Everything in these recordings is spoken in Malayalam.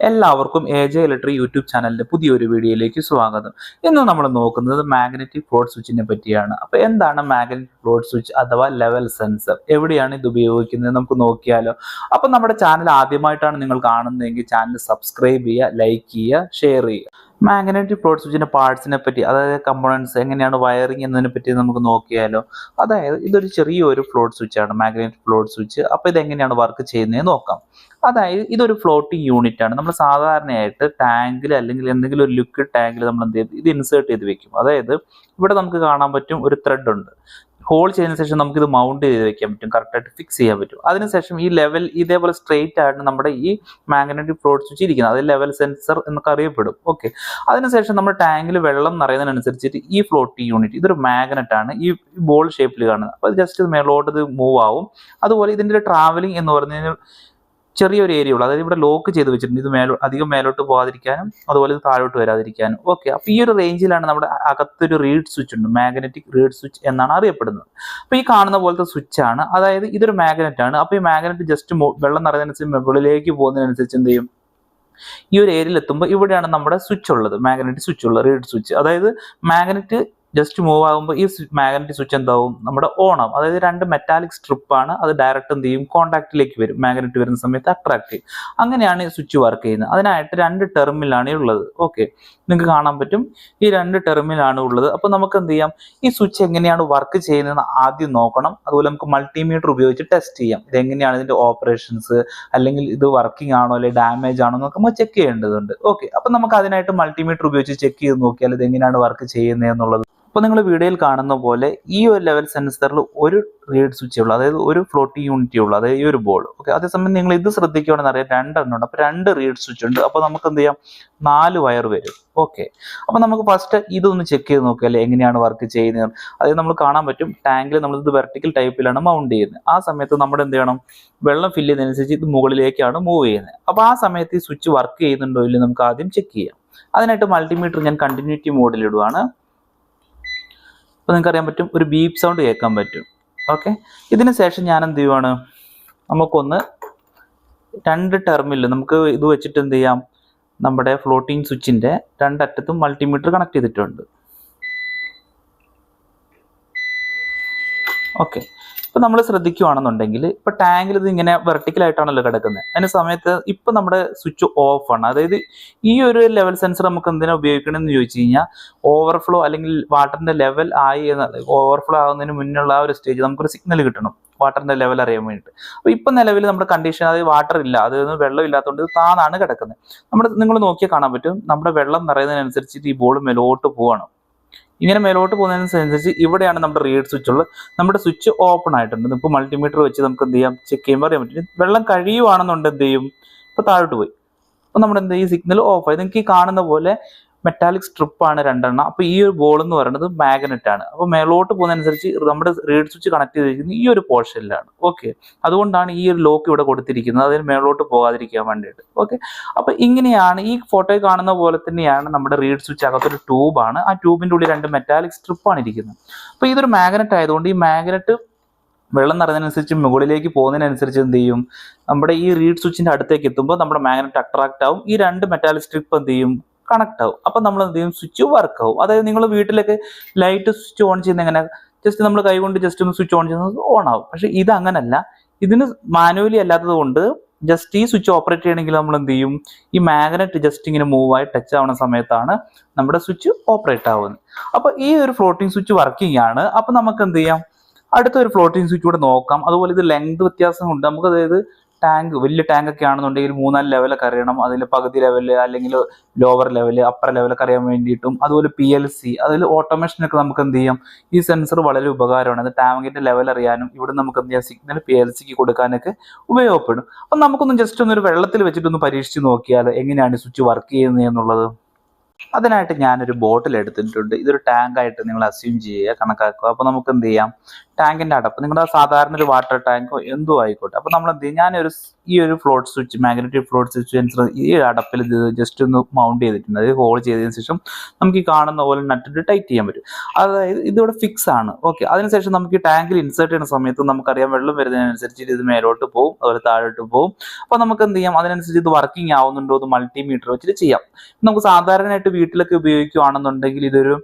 എല്ലാവർക്കും AJ Electric യൂട്യൂബ് ചാനലിന്റെ പുതിയൊരു വീഡിയോയിലേക്ക് സ്വാഗതം. ഇന്ന് നമ്മൾ നോക്കുന്നത് മാഗ്നറ്റിക് ഫ്ലോട്ട് സ്വിച്ചിനെ പറ്റിയാണ്. അപ്പോൾ എന്താണ് മാഗ്നറ്റിക് ഫ്ലോട്ട് സ്വിച്ച് അഥവാ ലെവൽ സെൻസർ? എവിടെയാണ് ഇത് ഉപയോഗിക്കുന്നത് നമുക്ക് നോക്കിയാലോ. അപ്പോൾ നമ്മുടെ ചാനൽ ആദ്യമായിട്ടാണ് നിങ്ങൾ കാണുന്നതെങ്കിൽ ചാനൽ സബ്സ്ക്രൈബ് ചെയ്യുക, ലൈക്ക് ചെയ്യുക, ഷെയർ ചെയ്യുക. മാഗ്നറ്റിക് ഫ്ലോട്ട് സ്വിച്ചിന്റെ പാർട്സിനെ പറ്റി, അതായത് കമ്പോണൻസ് എങ്ങനെയാണ് വയറിംഗ് എന്നതിനെ പറ്റി നമുക്ക് നോക്കിയാലോ. അതായത് ഇതൊരു ചെറിയൊരു ഫ്ലോട്ട് സ്വിച്ചാണ്, മാഗ്നറ്റിക് ഫ്ലോട്ട് സ്വിച്ച്. അപ്പോൾ ഇതെങ്ങനെയാണ് വർക്ക് ചെയ്യുന്നത് നോക്കാം. അതായത് ഇതൊരു ഫ്ലോട്ടിംഗ് യൂണിറ്റ് ആണ്. നമ്മൾ സാധാരണയായിട്ട് ടാങ്കിൽ അല്ലെങ്കിൽ എന്തെങ്കിലും ഒരു ലിക്വിഡ് ടാങ്കിൽ നമ്മൾ എന്ത് ചെയ്യും, ഇത് ഇൻസേർട്ട് ചെയ്ത് വെക്കും. അതായത് ഇവിടെ നമുക്ക് കാണാൻ പറ്റും ഒരു ത്രെഡ് ഉണ്ട്. ഹോൾ ചെയ്തതിനു ശേഷം നമുക്ക് ഇത് മൗണ്ട് ചെയ്ത് വെക്കാൻ പറ്റും, കറക്റ്റായിട്ട് ഫിക്സ് ചെയ്യാൻ പറ്റും. അതിനുശേഷം ഈ ലെവൽ ഇതേപോലെ സ്ട്രെയിറ്റ് ആയിട്ട് നമ്മുടെ ഈ മാഗ്നറ്റിക് ഫ്ലോട്ട് സ്വിച്ച് ഇരിക്കുന്നത്, അത് ലെവൽ സെൻസർ എന്നൊക്കെ അറിയപ്പെടും. ഓക്കെ, അതിനുശേഷം നമ്മുടെ ടാങ്കിൽ വെള്ളം നിറയുന്നതിനനുസരിച്ചിട്ട് ഈ ഫ്ലോട്ടിംഗ് യൂണിറ്റ്, ഇതൊരു മാഗ്നറ്റ് ആണ്, ഈ ബോൾ ഷേപ്പിൽ കാണുന്നത്. അപ്പോൾ ജസ്റ്റ് മേലോട്ട് ഇത് മൂവ് ആവും. അതുപോലെ ഇതിൻ്റെ ഒരു ട്രാവലിംഗ് എന്ന് പറഞ്ഞാൽ ചെറിയൊരു ഏരിയ ഉള്ളൂ. അതായത് ഇവിടെ ലോക്ക് ചെയ്ത് വെച്ചിട്ടുണ്ട്, ഇത് അധികം മേലോട്ട് പോകാതിരിക്കാനും അതുപോലെ ഇത് താഴോട്ട് വരാതിരിക്കാനും. ഓക്കെ, അപ്പോൾ ഈ ഒരു റേഞ്ചിലാണ് നമ്മുടെ അകത്തൊരു റീഡ് സ്വിച്ച് ഉണ്ട്, മാഗ്നറ്റിക് റീഡ് സ്വിച്ച് എന്നാണ് അറിയപ്പെടുന്നത്. അപ്പോൾ ഈ കാണുന്ന പോലത്തെ സ്വിച്ച് ആണ്. അതായത് ഇതൊരു മാഗ്നറ്റ് ആണ്. അപ്പോൾ ഈ മാഗ്നറ്റ് ജസ്റ്റ് വെള്ളം നിറയുന്നതിനനുസരിച്ച് മുകളിലേക്ക് പോകുന്നതിനനുസരിച്ച് എന്ത് ചെയ്യും, ഈ ഒരു ഏരിയയിൽ എത്തുമ്പോൾ ഇവിടെയാണ് നമ്മുടെ സ്വിച്ച് ഉള്ളത്, മാഗ്നറ്റിക് സ്വിച്ച് ഉള്ളത്, റീഡ് സ്വിച്ച്. അതായത് മാഗ്നറ്റ് ജസ്റ്റ് മൂവ് ആകുമ്പോൾ ഈ മാഗ്നറ്റിക് സ്വിച്ച് എന്താവും, നമ്മുടെ ഓൺ ആവും. അതായത് രണ്ട് മെറ്റാലിക് സ്ട്രിപ്പ് ആണ്, അത് ഡയറക്റ്റ് എന്ത് ചെയ്യും, കോൺടാക്റ്റിലേക്ക് വരും. മാഗ്നറ്റ് വരുന്ന സമയത്ത് അട്രാക്ട് ചെയ്യും. അങ്ങനെയാണ് ഈ സ്വിച്ച് വർക്ക് ചെയ്യുന്നത്. അതിനായിട്ട് രണ്ട് ടെർമിനലാണ് ഉള്ളത്. ഓക്കെ, നിങ്ങൾക്ക് കാണാൻ പറ്റും ഈ രണ്ട് ടെർമിനലാണ് ഉള്ളത്. അപ്പോൾ നമുക്ക് എന്ത് ചെയ്യാം, ഈ സ്വിച്ച് എങ്ങനെയാണ് വർക്ക് ചെയ്യുന്നതെന്ന് ആദ്യം നോക്കണം. അതുപോലെ നമുക്ക് മൾട്ടിമീറ്റർ ഉപയോഗിച്ച് ടെസ്റ്റ് ചെയ്യാം, ഇതെങ്ങനെയാണ് ഇതിന്റെ ഓപ്പറേഷൻസ്, അല്ലെങ്കിൽ ഇത് വർക്കിംഗ് ആണോ അല്ലെങ്കിൽ ഡാമേജ് ആണോ എന്നൊക്കെ നമ്മൾ ചെക്ക് ചെയ്യേണ്ടതുണ്ട്. ഓക്കെ, അപ്പം നമുക്ക് അതിനായിട്ട് മൾട്ടിമീറ്റർ ഉപയോഗിച്ച് ചെക്ക് ചെയ്ത് നോക്കിയാൽ ഇത് എങ്ങനെയാണ് വർക്ക് ചെയ്യുന്നത് എന്നുള്ളത്. അപ്പോൾ നിങ്ങൾ വീഡിയോയിൽ കാണുന്ന പോലെ ഈ ഒരു ലെവൽ സെൻസറിൽ ഒരു റീഡ് സ്വിച്ചേ ഉള്ളൂ, അതായത് ഒരു ഫ്ലോട്ടിംഗ് യൂണിറ്റേ ഉള്ളൂ, അതായത് ഈ ഒരു ബോൾ. ഓക്കെ, അതേസമയം നിങ്ങൾ ഇത് ശ്രദ്ധിക്കുകയാണെന്ന് അറിയാം, രണ്ടെണ്ണം ഉണ്ട്. അപ്പോൾ രണ്ട് റീഡ് സ്വിച്ച് ഉണ്ട്. അപ്പോൾ നമുക്ക് എന്ത് ചെയ്യാം, 4 വയർ വരും. ഓക്കെ, അപ്പോൾ നമുക്ക് ഫസ്റ്റ് ഇതൊന്ന് ചെക്ക് ചെയ്ത് നോക്കിയാൽ എങ്ങനെയാണ് വർക്ക് ചെയ്യുന്നത്. അതായത് നമ്മൾ കാണാൻ പറ്റും ടാങ്കിൽ നമ്മളിത് വെർട്ടിക്കൽ ടൈപ്പിലാണ് മൗണ്ട് ചെയ്യുന്നത്. ആ സമയത്ത് നമ്മൾ എന്ത് ചെയ്യണം, വെള്ളം ഫില്ല് ചെയ്യുന്നതനുസരിച്ച് ഇത് മുകളിലേക്കാണ് മൂവ് ചെയ്യുന്നത്. അപ്പോൾ ആ സമയത്ത് ഈ സ്വിച്ച് വർക്ക് ചെയ്യുന്നുണ്ടോ ഇല്ലയോ നമുക്ക് ആദ്യം ചെക്ക് ചെയ്യാം. അതിനായിട്ട് മൾട്ടിമീറ്റർ ഞാൻ കണ്ടിന്യൂറ്റി മോഡിൽ ഇടുവാണ്. അപ്പോൾ നിങ്ങൾക്ക് അറിയാൻ പറ്റും ഒരു ബീപ്പ് സൗണ്ട് കേൾക്കാൻ പറ്റും. ഓക്കെ, ഇതിന് ശേഷം ഞാൻ എന്ത് ചെയ്യുവാണ്, നമുക്കൊന്ന് രണ്ട് ടെർമിനൽ നമുക്ക് ഇത് വെച്ചിട്ട് എന്ത് ചെയ്യാം, നമ്മുടെ ഫ്ലോട്ടിംഗ് സ്വിച്ചിൻ്റെ രണ്ടറ്റത്തും മൾട്ടിമീറ്റർ കണക്ട് ചെയ്തിട്ടുണ്ട്. ഓക്കെ, ഇപ്പം നമ്മൾ ശ്രദ്ധിക്കുകയാണെന്നുണ്ടെങ്കിൽ ഇപ്പോൾ ടാങ്കിൽ ഇത് ഇങ്ങനെ വെർട്ടിക്കലായിട്ടാണല്ലോ കിടക്കുന്നത്. അതിന് സമയത്ത് ഇപ്പം നമ്മുടെ സ്വിച്ച് ഓഫ് ആണ്. അതായത് ഈ ഒരു ലെവൽ സെൻസർ നമുക്ക് എന്തിനാണ് ഉപയോഗിക്കണമെന്ന് ചോദിച്ചു കഴിഞ്ഞാൽ, ഓവർഫ്ലോ അല്ലെങ്കിൽ വാട്ടറിൻ്റെ ലെവൽ ആയി ഓവർഫ്ലോ ആകുന്നതിന് മുന്നുള്ള ആ ഒരു സ്റ്റേജ് നമുക്കൊരു സിഗ്നൽ കിട്ടണം, വാട്ടറിൻ്റെ ലെവൽ അറിയാൻ വേണ്ടിയിട്ട്. അപ്പോൾ ഇപ്പം നിലവിൽ നമ്മുടെ കണ്ടീഷൻ, അതായത് വാട്ടർ ഇല്ല, അതായത് വെള്ളം ഇല്ലാത്തതുകൊണ്ട് ഇത് താന്നാണ് കിടക്കുന്നത്. നിങ്ങൾ നോക്കിയാൽ കാണാൻ പറ്റും നമ്മുടെ വെള്ളം നിറയുന്നതിനനുസരിച്ചിട്ട് ഈ ബോൾ മേലോട്ട് പോവാണ്. ഇങ്ങനെ മേലോട്ട് പോകുന്നതിനനുസരിച്ച് ഇവിടെയാണ് നമ്മുടെ റീഡ് സ്വിച്ച് ഉള്ളത്. നമ്മുടെ സ്വിച്ച് ഓപ്പൺ ആയിട്ടുണ്ട്. ഇപ്പോൾ മൾട്ടിമീറ്റർ വെച്ച് നമുക്ക് എന്ത് ചെയ്യാം, ചെക്ക് ചെയ്യുമ്പോൾ അറിയാൻ പറ്റും. വെള്ളം കഴിയുവാണെന്നുണ്ട് എന്ത് ചെയ്യും, ഇപ്പോൾ താഴോട്ട് പോയി. അപ്പോൾ നമ്മുടെ എന്ത് ചെയ്യും, സിഗ്നൽ ഓഫ് ആയി. നിങ്ങൾക്ക് ഈ കാണുന്ന പോലെ മെറ്റാലിക് സ്ട്രിപ്പ് ആണ് രണ്ടെണ്ണം. അപ്പോൾ ഈ ഒരു ബോൾ എന്ന് പറയുന്നത് മാഗ്നറ്റ് ആണ്. അപ്പോൾ മേലോട്ട് പോകുന്നതനുസരിച്ച് നമ്മുടെ റീഡ് സ്വിച്ച് കണക്ട് ചെയ്തിരിക്കുന്നത് ഈ ഒരു പോർഷനിലാണ്. ഓക്കെ, അതുകൊണ്ടാണ് ഈ ഒരു ലോക്ക് ഇവിടെ കൊടുത്തിരിക്കുന്നത്, അതിന് മേലോട്ട് പോകാതിരിക്കാൻ വേണ്ടിയിട്ട്. ഓക്കെ, അപ്പോൾ ഇങ്ങനെയാണ് ഈ ഫോട്ടോയിൽ കാണുന്ന പോലെ തന്നെയാണ് നമ്മുടെ റീഡ് സ്വിച്ച്. അകത്തൊരു ട്യൂബാണ്, ആ ട്യൂബിൻ്റെ ഉള്ളിൽ രണ്ട് മെറ്റാലിക് സ്ട്രിപ്പാണ് ഇരിക്കുന്നത്. അപ്പോൾ ഇതൊരു മാഗ്നറ്റ് ആയതുകൊണ്ട് ഈ മാഗ്നറ്റ് വെള്ളം നിറയുന്നതിനനുസരിച്ച് മുകളിലേക്ക് പോകുന്നതിനനുസരിച്ച് എന്ത് ചെയ്യും, നമ്മുടെ ഈ റീഡ് സ്വിച്ചിൻ്റെ അടുത്തേക്ക് എത്തുമ്പോൾ നമ്മുടെ മാഗ്നറ്റ് അട്രാക്ട് ആവും. ഈ രണ്ട് മെറ്റാലിക് സ്ട്രിപ്പ് എന്ത് ചെയ്യും, കണക്ട് ആവും. അപ്പം നമ്മൾ എന്ത് ചെയ്യും, സ്വിച്ച് വർക്ക് ആവും. അതായത് നിങ്ങൾ വീട്ടിലൊക്കെ ലൈറ്റ് സ്വിച്ച് ഓൺ ചെയ്യുന്ന എങ്ങനെ, ജസ്റ്റ് നമ്മൾ കൈകൊണ്ട് ജസ്റ്റ് ഒന്ന് സ്വിച്ച് ഓൺ ചെയ്യുന്നത് ഓൺ ആവും. പക്ഷെ ഇത് അങ്ങനല്ല, ഇതിന് മാനുവലി അല്ലാത്തത് കൊണ്ട് ജസ്റ്റ് ഈ സ്വിച്ച് ഓപ്പറേറ്റ് ചെയ്യണമെങ്കിൽ നമ്മൾ എന്ത് ചെയ്യും, ഈ മാഗ്നറ്റ് ജസ്റ്റ് ഇങ്ങനെ മൂവായി ടച്ച് ആവുന്ന സമയത്താണ് നമ്മുടെ സ്വിച്ച് ഓപ്പറേറ്റ് ആവുന്നത്. അപ്പോൾ ഈ ഒരു ഫ്ലോട്ടിംഗ് സ്വിച്ച് വർക്കിംഗ് ആണ്. അപ്പം നമുക്ക് എന്ത് ചെയ്യാം, അടുത്തൊരു ഫ്ലോട്ടിംഗ് സ്വിച്ച് കൂടെ നോക്കാം. അതുപോലെ ഇത് ലെങ്ത് വ്യത്യാസമുണ്ട് നമുക്ക്. അതായത് ടാങ്ക് വലിയ ടാങ്ക് ഒക്കെ ആണെന്നുണ്ടെങ്കിൽ 3-4 ലെവലൊക്കെ അറിയണം. അതിൽ പകുതി ലെവല് അല്ലെങ്കിൽ ലോവർ ലെവല് അപ്പർ ലെവലൊക്കെ അറിയാൻ വേണ്ടിയിട്ടും, അതുപോലെ PLC അതിൽ ഓട്ടോമേഷനൊക്കെ നമുക്ക് എന്ത് ചെയ്യാം, ഈ സെൻസർ വളരെ ഉപകാരമാണ്. അത് ടാങ്കിന്റെ ലെവൽ അറിയാനും ഇവിടെ നമുക്ക് എന്ത് ചെയ്യാം, സിഗ്നൽ PLCക്ക് കൊടുക്കാനൊക്കെ ഉപയോഗപ്പെടും. അപ്പം നമുക്കൊന്ന് ജസ്റ്റ് ഒന്ന് ഒരു വെള്ളത്തിൽ വെച്ചിട്ടൊന്ന് പരീക്ഷിച്ച് നോക്കിയാൽ എങ്ങനെയാണ് സ്വിച്ച് വർക്ക് ചെയ്യുന്നത് എന്നുള്ളത്. അതിനായിട്ട് ഞാനൊരു ബോട്ടിൽ എടുത്തിട്ടുണ്ട്. ഇതൊരു ടാങ്ക് ആയിട്ട് നിങ്ങൾ അസ്യൂം ചെയ്യുക, കണക്കാക്കുക. അപ്പോൾ നമുക്ക് എന്ത് ചെയ്യാം, ടാങ്കിന്റെ അടപ്പ്, നിങ്ങളുടെ സാധാരണ ഒരു വാട്ടർ ടാങ്കോ എന്തോ ആയിക്കോട്ടെ. അപ്പൊ നമ്മൾ എന്ത് ചെയ്യും, ഈ ഒരു float switch, magnetic float switch sensor ഈ അടപ്പിൽ ഇത് ജസ്റ്റ് ഒന്ന് മൗണ്ട് ചെയ്തിട്ടുണ്ട്. അതായത് ഹോൾ ചെയ്തതിനു ശേഷം നമുക്ക് ഈ കാണുന്ന പോലെ നട്ടിട്ട് ടൈറ്റ് ചെയ്യാൻ പറ്റും. അതായത് ഇതിവിടെ ഫിക്സ് ആണ്. ഓക്കെ, അതിനുശേഷം നമുക്ക് ഈ ടാങ്കിൽ ഇൻസേർട്ട് ചെയ്യുന്ന സമയത്ത് നമുക്കറിയാം വെള്ളം വരുന്നതിനനുസരിച്ച് ഇത് മേലോട്ട് പോകും, അതുപോലെ താഴോട്ട് പോകും. അപ്പൊ നമുക്ക് എന്ത് ചെയ്യാം, അതിനനുസരിച്ച് ഇത് വർക്കിംഗ് ആവുന്നുണ്ടോ എന്ന് മൾട്ടിമീറ്റർ വെച്ചിട്ട് ചെയ്യാം. നമുക്ക് സാധാരണയായിട്ട് വീട്ടിലൊക്കെ ഉപയോഗിക്കുകയാണെന്നുണ്ടെങ്കിൽ ഇതൊരു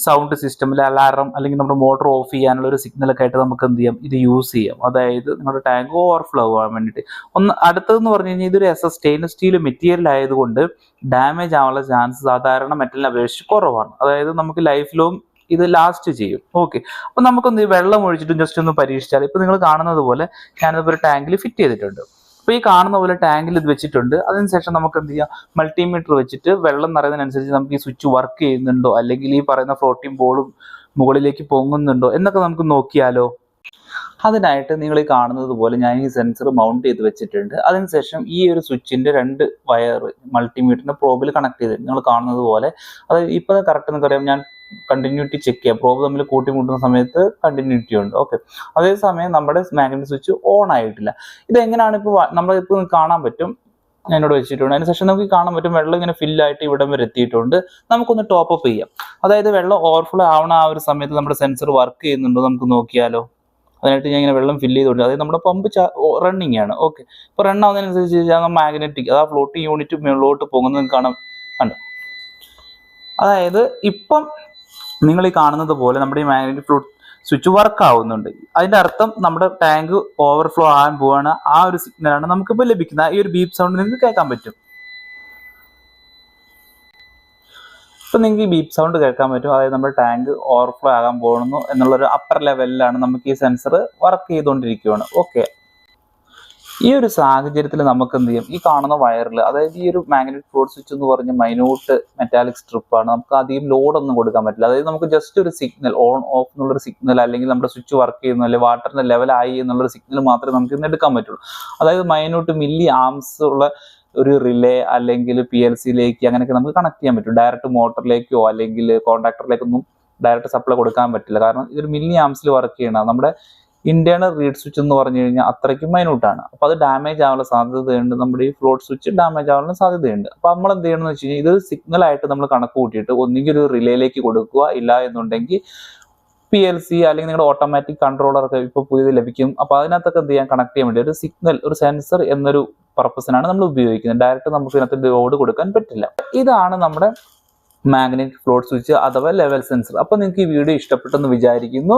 സൗണ്ട് സിസ്റ്റമിൽ അലാറം അല്ലെങ്കിൽ നമ്മുടെ മോട്ടോർ ഓഫ് ചെയ്യാനുള്ള ഒരു സിഗ്നലൊക്കെ ആയിട്ട് നമുക്ക് എന്ത് ചെയ്യാം, ഇത് യൂസ് ചെയ്യാം. അതായത് നിങ്ങളുടെ ടാങ്ക് ഓവർഫ്ലോ ആവാൻ വേണ്ടിയിട്ട്. അടുത്തതെന്ന് പറഞ്ഞു കഴിഞ്ഞാൽ ഇതൊരു സ്റ്റെയിൻലെസ് സ്റ്റീൽ മെറ്റീരിയൽ ആയതുകൊണ്ട് ഡാമേജ് ആവാനുള്ള ചാൻസ് സാധാരണ മെറ്റലിനെ അപേക്ഷിച്ച് കുറവാണ്. അതായത് നമുക്ക് ലൈഫ് ലോങ് ഇത് ലാസ്റ്റ് ചെയ്യും. ഓക്കെ, അപ്പൊ നമുക്കൊന്ന് വെള്ളം ഒഴിച്ചിട്ട് ജസ്റ്റ് ഒന്ന് പരീക്ഷിച്ചാൽ, ഇപ്പൊ നിങ്ങൾ കാണുന്നത് പോലെ ഞാനിത് ഒരു ടാങ്കിൽ ഫിറ്റ് ചെയ്തിട്ടുണ്ട്. അപ്പൊ ഈ കാണുന്ന പോലെ ടാങ്കിൽ ഇത് വെച്ചിട്ടുണ്ട്. അതിനുശേഷം നമുക്ക് എന്ത് ചെയ്യാം, മൾട്ടിമീറ്റർ വെച്ചിട്ട് വെള്ളം നിറയുന്നതിനനുസരിച്ച് നമുക്ക് ഈ സ്വിച്ച് വർക്ക് ചെയ്യുന്നുണ്ടോ അല്ലെങ്കിൽ ഈ പറയുന്ന ഫ്ലോട്ടിംഗ് ബോളും മുകളിലേക്ക് പൊങ്ങുന്നുണ്ടോ എന്നൊക്കെ നമുക്ക് നോക്കിയാലോ. അതിനായിട്ട് നിങ്ങൾ ഈ കാണുന്നത് പോലെ ഞാൻ ഈ സെൻസർ മൗണ്ട് ചെയ്ത് വെച്ചിട്ടുണ്ട്. അതിനുശേഷം ഈ ഒരു സ്വിച്ചിന്റെ 2 വയർ മൾട്ടിമീറ്ററിന്റെ പ്രോബിൽ കണക്ട് ചെയ്ത് നിങ്ങൾ കാണുന്നത് പോലെ, അതായത് ഇപ്പൊ കറക്റ്റ് എന്ന് പറയാം, ഞാൻ കണ്ടിന്യൂറ്റി ചെക്ക് ചെയ്യാം. പ്രോബ് തമ്മിൽ കൂട്ടിമുട്ടുന്ന സമയത്ത് കണ്ടിന്യൂറ്റി ഉണ്ട്. ഓക്കെ, അതേസമയം നമ്മുടെ മാഗ്നറ്റിക് സ്വിച്ച് ഓൺ ആയിട്ടില്ല. ഇത് എങ്ങനെയാണ് ഇപ്പോൾ നമ്മളിപ്പോൾ കാണാൻ പറ്റും, ഞാനിവിടെ വെച്ചിട്ടുണ്ട്. അതിനുശേഷം നമുക്ക് കാണാൻ പറ്റും വെള്ളം ഇങ്ങനെ ഫില്ലായിട്ട് ഇവിടം വരെ എത്തിയിട്ടുണ്ട്. നമുക്കൊന്ന് ടോപ്പ് അപ്പ് ചെയ്യാം. അതായത് വെള്ളം ഓവർഫ്ലോ ആവണ ആ ഒരു സമയത്ത് നമ്മുടെ സെൻസർ വർക്ക് ചെയ്യുന്നുണ്ടോ നമുക്ക് നോക്കിയാലോ. അതിനായിട്ട് ഞാൻ ഇങ്ങനെ വെള്ളം ഫില്ല് ചെയ്തുകൊണ്ട്, അതായത് നമ്മുടെ പമ്പ് റണ്ണിങ് ആണ്. ഓക്കെ, ഇപ്പോൾ റൺ ആവുന്നതിനനുസരിച്ച് മാഗ്നറ്റിക് അതാ ഫ്ലോട്ടിംഗ് യൂണിറ്റ് മുകളിലോട്ട് പോകുന്നത് കാണാം. കണ്ടോ, അതായത് ഇപ്പം നിങ്ങൾ ഈ കാണുന്നത് പോലെ നമ്മുടെ ഈ മാഗ്നറ്റിക് ഫ്ലോട്ട് സ്വിച്ച് വർക്ക് ആവുന്നുണ്ട്. അതിന്റെ അർത്ഥം നമ്മുടെ ടാങ്ക് ഓവർഫ്ലോ ആകാൻ പോവാണ്. ആ ഒരു സിഗ്നലാണ് നമുക്കിപ്പോൾ ലഭിക്കുന്നത്. ഈ ഒരു ബീപ്പ് സൗണ്ട് നിങ്ങൾക്ക് കേൾക്കാൻ പറ്റും. ഇപ്പൊ നിങ്ങൾക്ക് ഈ ബീപ്പ് സൗണ്ട് കേൾക്കാൻ പറ്റും. അതായത് നമ്മുടെ ടാങ്ക് ഓവർഫ്ലോ ആകാൻ പോകുന്നു എന്നുള്ളൊരു അപ്പർ ലെവലിലാണ് നമുക്ക് ഈ സെൻസർ വർക്ക് ചെയ്തുകൊണ്ടിരിക്കുകയാണ്. ഓക്കെ, ഈ ഒരു സാഹചര്യത്തിൽ നമുക്ക് എന്ത് ചെയ്യും, ഈ കാണുന്ന വയറിൽ, അതായത് ഈ ഒരു മാഗ്നറ്റിക് ഫ്ലോട്ട് സ്വിച്ച് എന്ന് പറഞ്ഞ മൈന്യൂട്ട് മെറ്റാലിക് സ്ട്രിപ്പാണ്. നമുക്ക് അധികം ലോഡൊന്നും കൊടുക്കാൻ പറ്റില്ല. അതായത് നമുക്ക് ജസ്റ്റ് ഒരു സിഗ്നൽ, ഓൺ ഓഫ് എന്നുള്ളൊരു സിഗ്നൽ, അല്ലെങ്കിൽ നമ്മുടെ സ്വിച്ച് വർക്ക് ചെയ്യുന്നു, അല്ലെങ്കിൽ വാട്ടറിന്റെ ലെവലായി എന്നുള്ളൊരു സിഗ്നൽ മാത്രമേ നമുക്ക് ഇന്ന് എടുക്കാൻ പറ്റുള്ളൂ. അതായത് മൈന്യൂട്ട് മില്ലി ആംസ് ഉള്ള ഒരു റിലേ അല്ലെങ്കിൽ PLC-യിലേക്ക് അങ്ങനെയൊക്കെ നമുക്ക് കണക്ട് ചെയ്യാൻ പറ്റും. ഡയറക്റ്റ് മോട്ടറിലേക്കോ അല്ലെങ്കിൽ കോൺടാക്ടറിലേക്കൊന്നും ഡയറക്റ്റ് സപ്ലൈ കൊടുക്കാൻ പറ്റില്ല. കാരണം ഇതൊരു മില്ലി ആംസിൽ വർക്ക് ചെയ്യണം. നമ്മുടെ ഇന്റേണൽ റീഡ് സ്വിച്ച് എന്ന് പറഞ്ഞു കഴിഞ്ഞാൽ അത്രയ്ക്കും മൈന്യൂട്ടാണ്. അപ്പൊ അത് ഡാമേജ് ആവാനുള്ള സാധ്യതയുണ്ട്. നമ്മുടെ ഈ ഫ്ലോട്ട് സ്വിച്ച് ഡാമേജ് ആവാനുള്ള സാധ്യതയുണ്ട്. അപ്പൊ നമ്മൾ എന്ത് ചെയ്യണമെന്ന് വെച്ച് കഴിഞ്ഞാൽ, ഇത് സിഗ്നൽ ആയിട്ട് നമ്മൾ കണക്ക് കൂട്ടിയിട്ട് ഒന്നുകിൽ ഒരു റിലേയിലേക്ക് കൊടുക്കുക, ഇല്ല എന്നുണ്ടെങ്കിൽ PLC അല്ലെങ്കിൽ നിങ്ങളുടെ ഓട്ടോമാറ്റിക് കൺട്രോളർ ഒക്കെ ഇപ്പോൾ പുതിയത് ലഭിക്കും. അപ്പൊ അതിനകത്തൊക്കെ എന്ത് ചെയ്യാൻ, കണക്ട് ചെയ്യാൻ വേണ്ടി ഒരു സിഗ്നൽ, ഒരു സെൻസർ എന്നൊരു പർപ്പസിനാണ് നമ്മൾ ഉപയോഗിക്കുന്നത്. ഡയറക്റ്റ് നമുക്ക് ഇതിനകത്ത് ലോഡ് കൊടുക്കാൻ പറ്റില്ല. ഇതാണ് നമ്മുടെ മാഗ്നറ്റിക് ഫ്ലോട്ട് സ്വിച്ച് അഥവാ ലെവൽ സെൻസർ. അപ്പൊ നിങ്ങൾക്ക് ഈ വീഡിയോ ഇഷ്ടപ്പെട്ടെന്ന് വിചാരിക്കുന്നു.